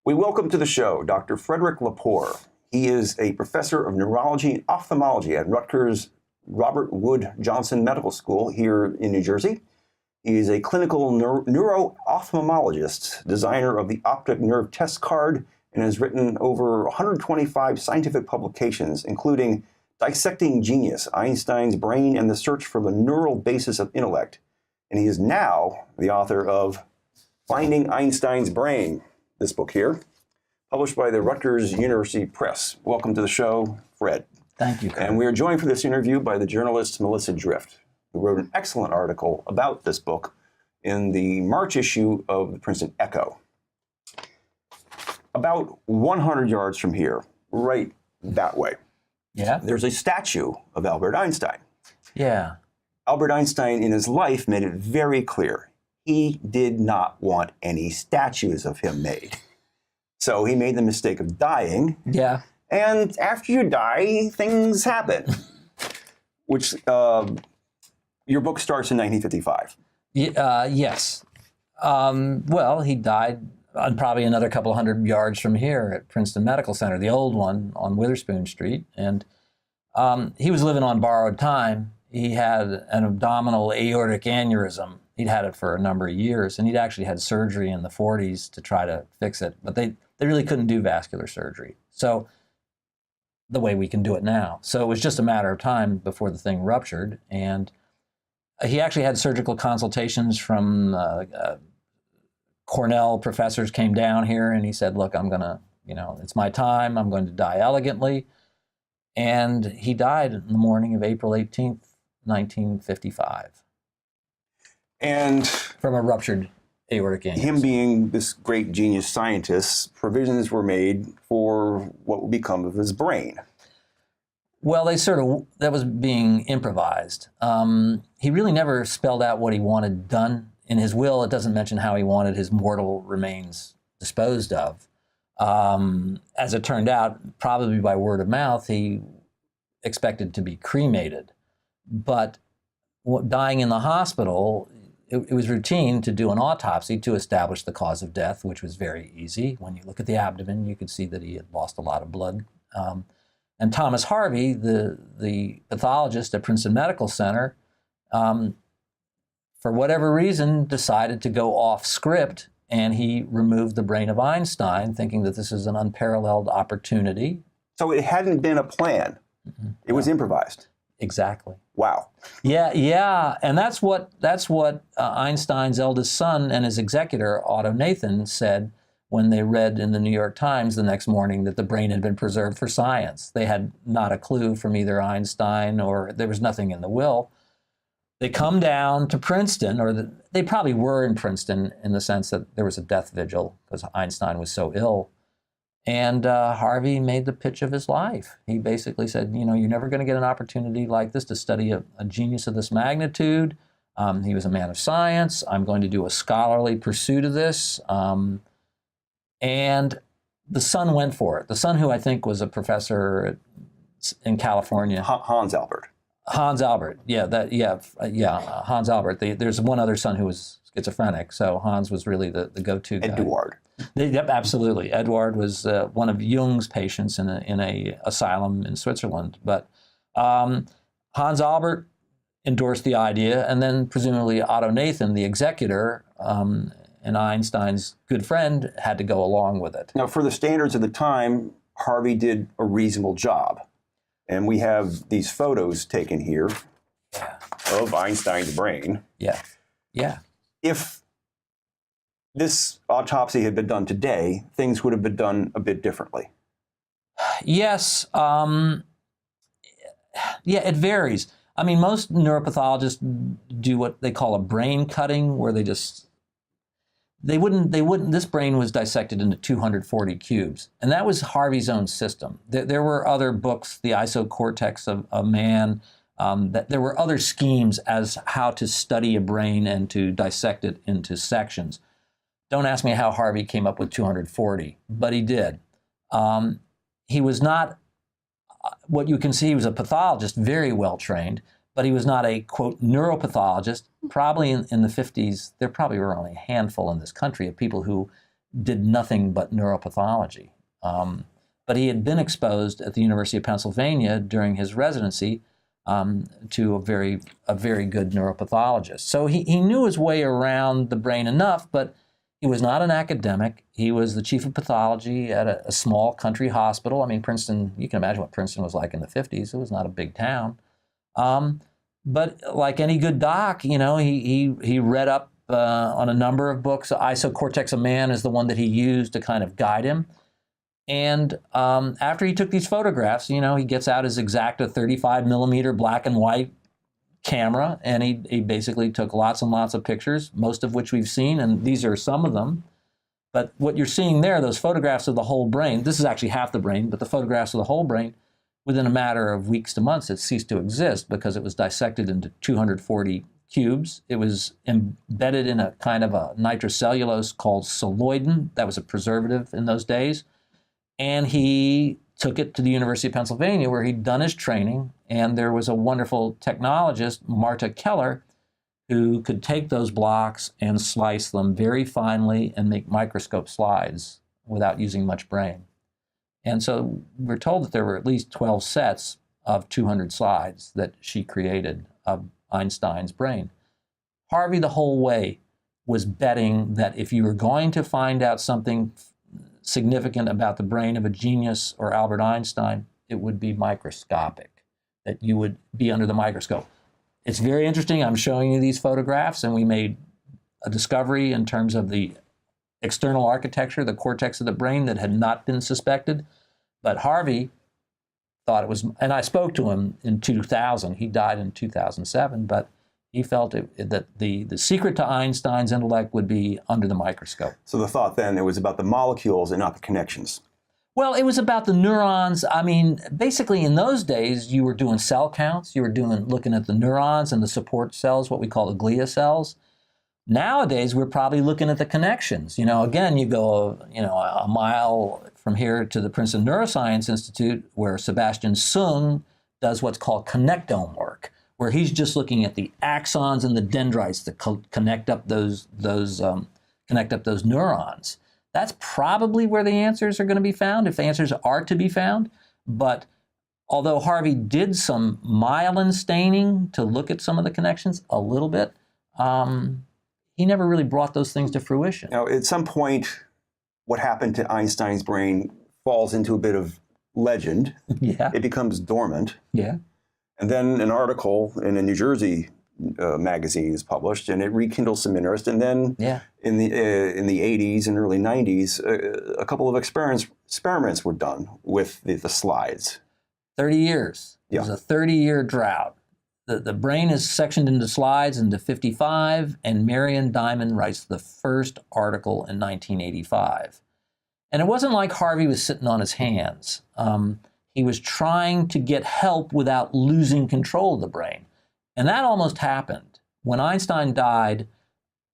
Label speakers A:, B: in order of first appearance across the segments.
A: We welcome to the show Dr. Frederick Lepore. He is a professor of neurology and ophthalmology at Rutgers Robert Wood Johnson Medical School here in New Jersey. He is a clinical neuro-ophthalmologist, designer of the optic nerve test card, and has written over 125 scientific publications, including Dissecting Genius, Einstein's Brain and the Search for the Neural Basis of Intellect. And he is now the author of Finding Einstein's Brain, this book here, published by the Rutgers University Press. Welcome to the show, Fred.
B: Thank you, Kurt.
A: And we are joined for this interview by the journalist Melissa Drift, who wrote an excellent article about this book in the March issue of the Princeton Echo. About 100 yards from here, right that way, there's a statue of Albert Einstein.
B: Yeah.
A: Albert Einstein, in his life, made it very clear he did not want any statues of him made. So he made the mistake of dying.
B: Yeah.
A: And after you die, things happen. Which, your book starts in 1955.
B: Yes. Well, he died on probably another couple hundred yards from here at Princeton Medical Center, the old one on Witherspoon Street. And he was living on borrowed time. He had an abdominal aortic aneurysm. He'd had it for a number of years, and he'd actually had surgery in the 40s to try to fix it. But they really couldn't do vascular surgery, so the way we can do it now. So it was just a matter of time before the thing ruptured. And he actually had surgical consultations from Cornell professors came down here, and he said, look, I'm going to, it's my time. I'm going to die elegantly. And he died in the morning of April 18th, 1955.
A: And
B: from a ruptured aortic aneurysm.
A: Him being this great genius scientist, provisions were made for what would become of his brain.
B: Well, that was being improvised. He really never spelled out what he wanted done. In his will, it doesn't mention how he wanted his mortal remains disposed of. As it turned out, probably by word of mouth, he expected to be cremated. But dying in the hospital, it was routine to do an autopsy to establish the cause of death, which was very easy. When you look at the abdomen, you could see that he had lost a lot of blood. And Thomas Harvey, the pathologist at Princeton Medical Center, for whatever reason, decided to go off script, and he removed the brain of Einstein, thinking that this is an unparalleled opportunity.
A: So it hadn't been a plan. Mm-hmm. It was improvised.
B: Exactly.
A: Wow.
B: Yeah, and that's what Einstein's eldest son and his executor, Otto Nathan, said when they read in the New York Times the next morning that the brain had been preserved for science. They had not a clue from either Einstein, or there was nothing in the will. They come down to Princeton, they probably were in Princeton in the sense that there was a death vigil because Einstein was so ill. And Harvey made the pitch of his life. He basically said, you're never going to get an opportunity like this to study a genius of this magnitude. He was a man of science. I'm going to do a scholarly pursuit of this. And the son went for it. The son, who I think was a professor in California.
A: Hans Albert.
B: Hans Albert, Hans Albert. There's one other son who was schizophrenic, so Hans was really the go-to guy.
A: Eduard.
B: Yep, absolutely. Eduard was one of Jung's patients in a asylum in Switzerland. But Hans Albert endorsed the idea, and then presumably Otto Nathan, the executor, and Einstein's good friend, had to go along with it.
A: Now, for the standards of the time, Harvey did a reasonable job. And we have these photos taken here of Einstein's brain.
B: Yeah.
A: If this autopsy had been done today, things would have been done a bit differently.
B: Yes. It varies. I mean, most neuropathologists do what they call a brain cutting, where they wouldn't, this brain was dissected into 240 cubes. And that was Harvey's own system. There were other books, The Isocortex of Man, that there were other schemes as how to study a brain and to dissect it into sections. Don't ask me how Harvey came up with 240, but he did. He was not, what you can see, he was a pathologist, very well trained, but he was not a, quote, neuropathologist. Probably in the 50s, there probably were only a handful in this country of people who did nothing but neuropathology. But he had been exposed at the University of Pennsylvania during his residency to a very good neuropathologist. So he knew his way around the brain enough, but he was not an academic. He was the chief of pathology at a small country hospital. I mean, Princeton, you can imagine what Princeton was like in the 50s. It was not a big town. But like any good doc, you know, he read up on a number of books. Isocortex of Man is the one that he used to kind of guide him. And after he took these photographs, you know, he gets out his Exacta 35 millimeter black and white camera, and he basically took lots and lots of pictures, most of which we've seen, and these are some of them. But what you're seeing there, those photographs of the whole brain, this is actually half the brain, but the photographs of the whole brain, within a matter of weeks to months, it ceased to exist because it was dissected into 240 cubes. It was embedded in a kind of a nitrocellulose called celluloidin. That was a preservative in those days. And he took it to the University of Pennsylvania where he'd done his training, and there was a wonderful technologist, Marta Keller, who could take those blocks and slice them very finely and make microscope slides without using much brain. And so we're told that there were at least 12 sets of 200 slides that she created of Einstein's brain. Harvey the whole way was betting that if you were going to find out something significant about the brain of a genius or Albert Einstein, it would be microscopic, that you would be under the microscope. It's very interesting. I'm showing you these photographs, and we made a discovery in terms of the external architecture, the cortex of the brain, that had not been suspected. But Harvey thought it was, and I spoke to him in 2000. He died in 2007, but he felt that the secret to Einstein's intellect would be under the microscope.
A: So the thought then, it was about the molecules and not the connections.
B: Well, it was about the neurons. I mean, basically in those days, you were doing cell counts. You were looking at the neurons and the support cells, what we call the glia cells. Nowadays, we're probably looking at the connections. You know, again, you go, you know, a mile from here to the Princeton Neuroscience Institute, where Sebastian Sung does what's called connectome work, where he's just looking at the axons and the dendrites that connect up those neurons. That's probably where the answers are going to be found, if answers are to be found. But although Harvey did some myelin staining to look at some of the connections a little bit, he never really brought those things to fruition.
A: Now, at some point, what happened to Einstein's brain falls into a bit of legend.
B: Yeah.
A: It becomes dormant.
B: Yeah.
A: And then an article in a New Jersey magazine is published, and it rekindles some interest. And then in the 80s and early 90s, a couple of experiments were done with the slides.
B: 30 years.
A: Yeah.
B: It was a 30-year drought. The brain is sectioned into slides into 55, and Marion Diamond writes the first article in 1985. And it wasn't like Harvey was sitting on his hands. He was trying to get help without losing control of the brain. And that almost happened. When Einstein died,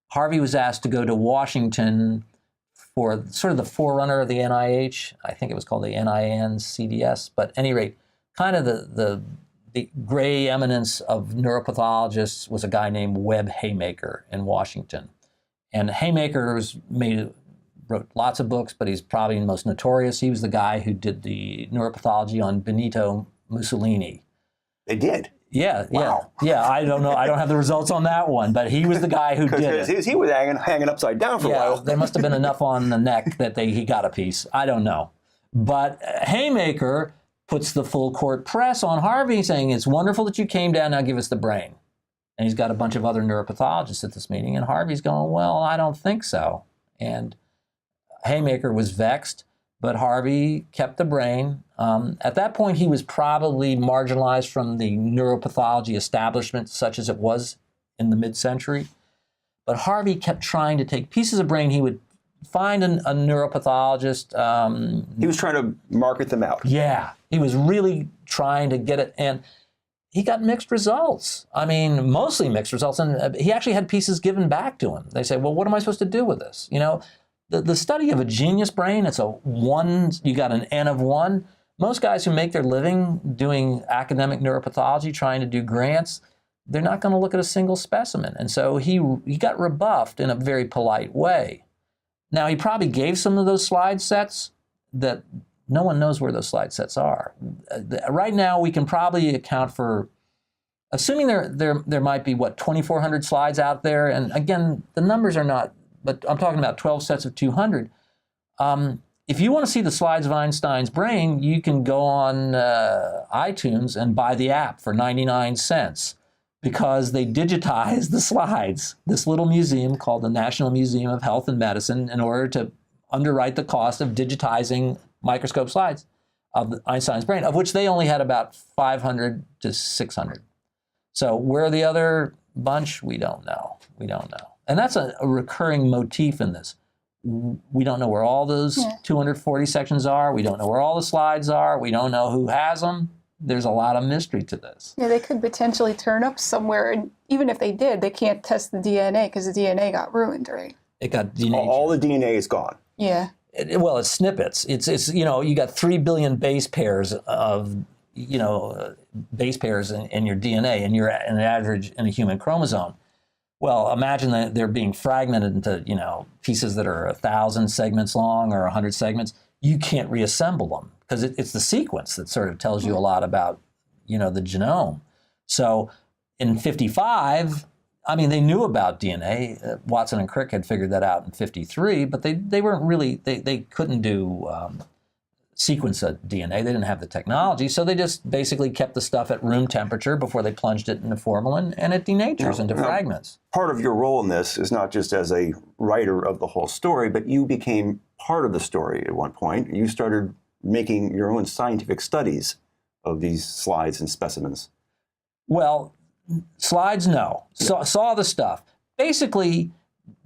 B: Harvey was asked to go to Washington for sort of the forerunner of the NIH. I think it was called the NINCDS, but at any rate, kind of the gray eminence of neuropathologists was a guy named Webb Haymaker in Washington. And Haymaker wrote lots of books, but he's probably the most notorious. He was the guy who did the neuropathology on Benito Mussolini.
A: They did?
B: Yeah,
A: wow.
B: Yeah. I don't know. I don't have the results on that one, but he was the guy who did it.
A: He was hanging upside down for a while.
B: There must have been enough on the neck that he got a piece. I don't know. But Haymaker puts the full court press on Harvey, saying, it's wonderful that you came down, now give us the brain. And he's got a bunch of other neuropathologists at this meeting, and Harvey's going, well, I don't think so. And Haymaker was vexed, but Harvey kept the brain. At that point, he was probably marginalized from the neuropathology establishment, such as it was in the mid-century. But Harvey kept trying to take pieces of brain. He would find a neuropathologist.
A: He was trying to market them out.
B: Yeah, he was really trying to get it, and he got mixed results. I mean, mostly mixed results, and he actually had pieces given back to him. They say, well, what am I supposed to do with this? You know, the study of a genius brain, it's a one, you got an N of one. Most guys who make their living doing academic neuropathology, trying to do grants, they're not going to look at a single specimen. And so he got rebuffed in a very polite way. Now, he probably gave some of those slide sets that no one knows where those slide sets are. Right now, we can probably account for, assuming there might be, 2,400 slides out there. And again, the numbers are not, but I'm talking about 12 sets of 200. If you want to see the slides of Einstein's brain, you can go on iTunes and buy the app for 99 cents because they digitize the slides. This little museum called the National Museum of Health and Medicine, in order to underwrite the cost of digitizing microscope slides of Einstein's brain, of which they only had about 500 to 600. So where the other bunch, we don't know. We don't know. And that's a recurring motif in this. We don't know where all those 240 sections are. We don't know where all the slides are. We don't know who has them. There's a lot of mystery to this.
C: Yeah, they could potentially turn up somewhere, and even if they did, they can't test the DNA because the DNA got ruined, right?
B: It got denatured.
A: All the DNA is gone.
C: Yeah.
B: Well, it's snippets. It's you got 3 billion base pairs of base pairs in your DNA, and you're an average in a human chromosome. Well, imagine that they're being fragmented into pieces that are 1,000 segments long or 100 segments. You can't reassemble them because it's the sequence that sort of tells you a lot about the genome. So in 55, I mean, they knew about DNA. Watson and Crick had figured that out in 53, but they weren't really, they couldn't do sequence of DNA. They didn't have the technology, so they just basically kept the stuff at room temperature before they plunged it into formalin, and it denatures into fragments.
A: Part of your role in this is not just as a writer of the whole story, but you became part of the story at one point. You started making your own scientific studies of these slides and specimens.
B: Well, slides, no. Saw the stuff. Basically,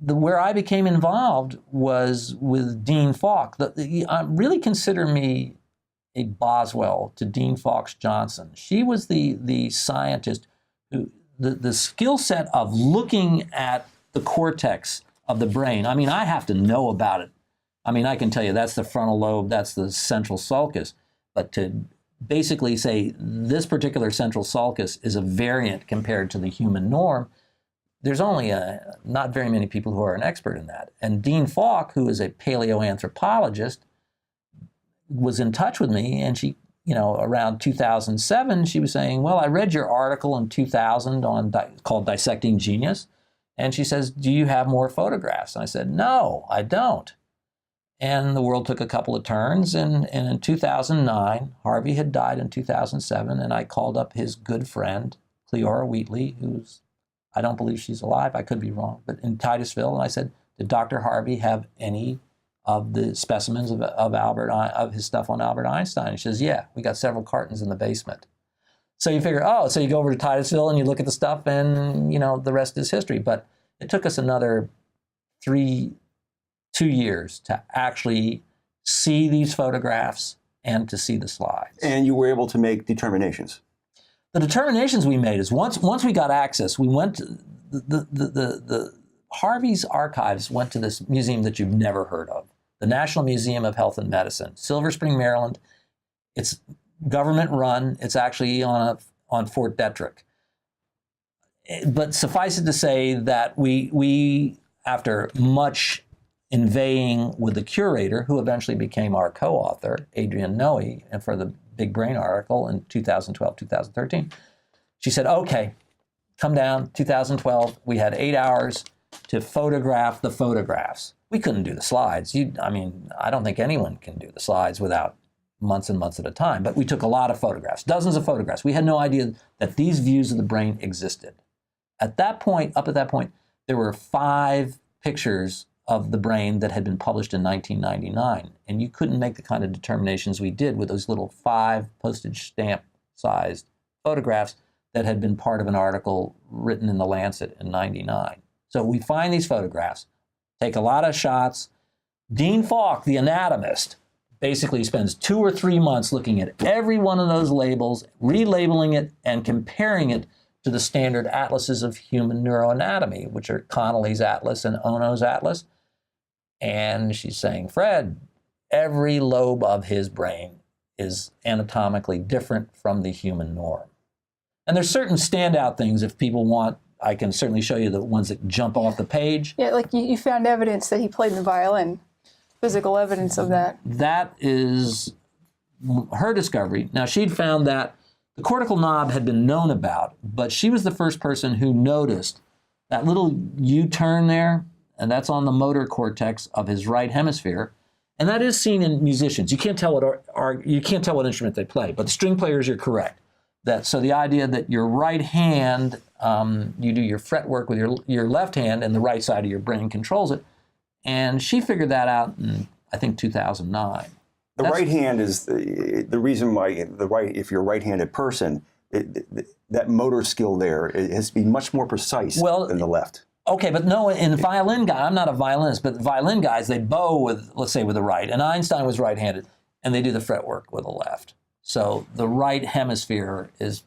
B: where I became involved was with Dean Falk. Really consider me a Boswell to Dean Fawkes Johnson. She was the scientist who, the skill set of looking at the cortex of the brain. I mean, I have to know about it. I mean, I can tell you that's the frontal lobe, that's the central sulcus, but to basically say this particular central sulcus is a variant compared to the human norm, there's only not very many people who are an expert in that. And Dean Falk, who is a paleoanthropologist, was in touch with me, and she, around 2007, she was saying, well, I read your article in 2000 called Dissecting Genius, and she says, do you have more photographs? And I said, no, I don't. And the world took a couple of turns, and in 2009, Harvey had died in 2007, and I called up his good friend, Cleora Wheatley, who's, I don't believe she's alive, I could be wrong, but in Titusville, and I said, did Dr. Harvey have any of the specimens of his stuff on Albert Einstein? And she says, yeah, we got several cartons in the basement. So you figure, so you go over to Titusville and you look at the stuff, and the rest is history. But it took us another 2 years to actually see these photographs and to see the slides.
A: And you were able to make determinations.
B: The determinations we made is once we got access, we went to the Harvey's archives went to this museum that you've never heard of, the National Museum of Health and Medicine, Silver Spring, Maryland. It's government run. It's actually on Fort Detrick. But suffice it to say that we after much inveighing with the curator, who eventually became our co-author, Adrienne Noe, and for the Big Brain article in 2012, 2013, she said, okay, come down, 2012. We had 8 hours to photograph the photographs. We couldn't do the slides. I don't think anyone can do the slides without months and months at a time, but we took a lot of photographs, dozens of photographs. We had no idea that these views of the brain existed. Up at that point, there were 5 pictures of the brain that had been published in 1999, and you couldn't make the kind of determinations we did with those little 5 postage stamp sized photographs that had been part of an article written in the Lancet in 99. So we find these photographs, take a lot of shots. Dean Falk, the anatomist, basically spends 2 or 3 months looking at every one of those labels, relabeling it, and comparing it to the standard atlases of human neuroanatomy, which are Connolly's Atlas and Ono's Atlas. And she's saying, Fred, every lobe of his brain is anatomically different from the human norm. And there's certain standout things if people want I can certainly show you the ones that jump off the page.
C: Yeah, like you found evidence that he played the violin, physical evidence of that.
B: That is her discovery. Now, she'd found that the cortical knob had been known about, but she was the first person who noticed that little U-turn there, and that's on the motor cortex of his right hemisphere. And that is seen in musicians. You can't tell what instrument they play, but the string players, you're correct. So the idea that your right hand, you do your fretwork with your left hand, and the right side of your brain controls it. And she figured that out in, I think, 2009.
A: The right hand is the reason why if you're a right-handed person, that motor skill there, it has to be much more precise than the left.
B: Okay, but no, in violin guy, I'm not a violinist, but violin guys, they bow with, let's say, with the right. And Einstein was right-handed, and they do the fretwork with the left. So the right hemisphere is,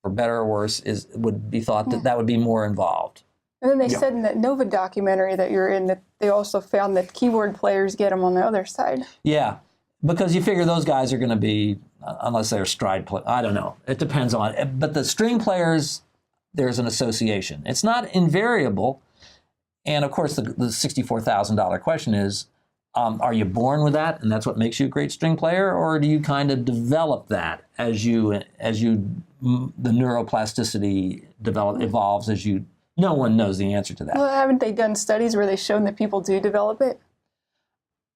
B: for better or worse, would be thought that would be more involved.
C: And then they said in that Nova documentary that you're in that they also found that keyboard players get them on the other side.
B: Yeah, because you figure those guys are going to be, unless they're stride players, I don't know. It depends on it. But the string players, there's an association. It's not invariable. And of course, the $64,000 question is, are you born with that, and that's what makes you a great string player, or do you kind of develop that as the neuroplasticity evolves as you? No one knows the answer to that.
C: Well, haven't they done studies where they've shown that people do develop it?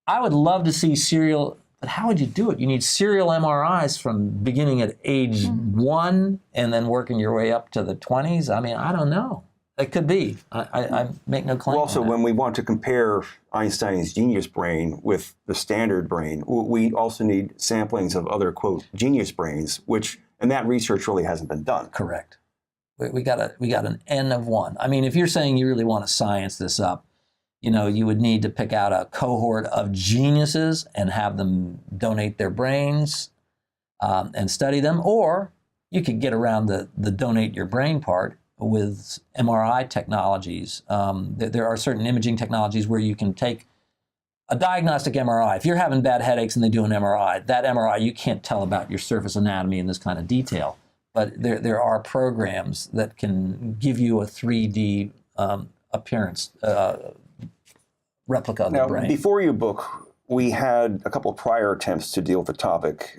B: I would love to see serial, but how would you do it? You need serial MRIs from beginning at age 1 and then working your way up to the 20s. I mean, I don't know. It could be. I make no claim.
A: Well, also, when we want to compare Einstein's genius brain with the standard brain, we also need samplings of other, quote, genius brains, and that research really hasn't been done.
B: Correct. We got an N of 1. I mean, if you're saying you really want to science this up, you would need to pick out a cohort of geniuses and have them donate their brains and study them, or you could get around the donate your brain part with MRI technologies. There are certain imaging technologies where you can take a diagnostic MRI. If you're having bad headaches and they do an MRI, that MRI, you can't tell about your surface anatomy in this kind of detail. But there are programs that can give you a 3D appearance replica of the brain.
A: Before your book, we had a couple of prior attempts to deal with the topic.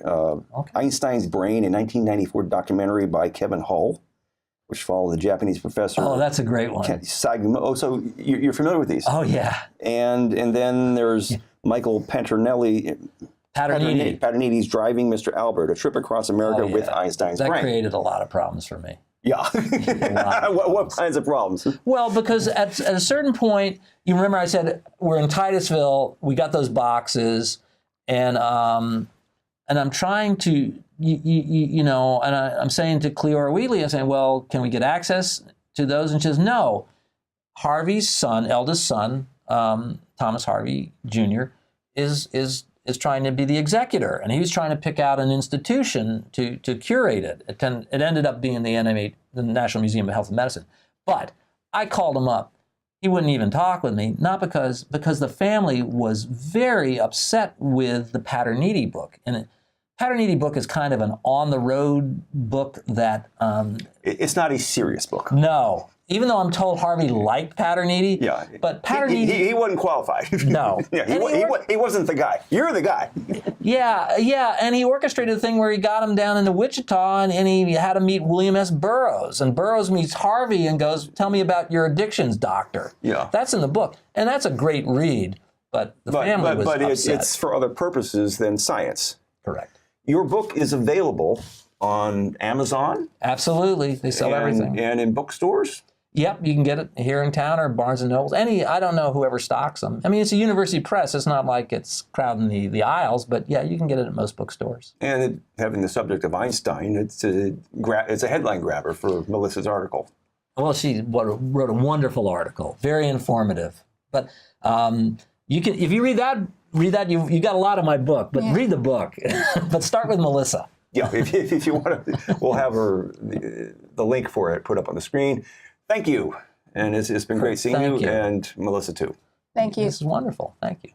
A: Einstein's Brain, a 1994 documentary by Kevin Hull, which followed the Japanese professor.
B: Oh, that's a great one.
A: So you're familiar with these?
B: Oh, yeah.
A: And then there's Michael Paterniti's Driving Mr. Albert, a trip across America with Einstein's Brain.
B: That created a lot of problems for me.
A: Yeah. What kinds of problems?
B: Well, because at a certain point, you remember I said, we're in Titusville, we got those boxes, and I'm trying to, and I'm saying to Cleora Wheatley, I'm saying, well, can we get access to those? And she says, no. Harvey's son, eldest son, Thomas Harvey Jr., is trying to be the executor, and he was trying to pick out an institution to curate it. It ended up being the National Museum of Health and Medicine. But I called him up. He wouldn't even talk with me, not because the family was very upset with the Paterniti book. And Paterniti book is kind of an on-the-road book that...
A: it's not a serious book.
B: No. Even though I'm told Harvey liked Paterniti, but Paterniti...
A: He wasn't qualified.
B: No.
A: He wasn't the guy. You're the guy.
B: Yeah, and he orchestrated a thing where he got him down into Wichita, and he had him meet William S. Burroughs, and Burroughs meets Harvey and goes, tell me about your addictions, doctor. Yeah. That's in the book, and that's a great read, but the family was upset.
A: It's for other purposes than science.
B: Correct.
A: Your book is available on Amazon?
B: Absolutely. They sell everything.
A: And in bookstores?
B: Yep, you can get it here in town or Barnes & Nobles. I don't know whoever stocks them. I mean, it's a university press. It's not like it's crowding the aisles, but yeah, you can get it at most bookstores.
A: And having the subject of Einstein, it's a headline grabber for Melissa's article.
B: Well, she wrote a wonderful article, very informative. But you can, if you read that, you got a lot of my book, but read the book. But start with Melissa.
A: Yeah, if you want to, we'll have the link for it put up on the screen. Thank you. And it's been great seeing you, and Melissa too.
C: Thank you.
B: This is wonderful. Thank you.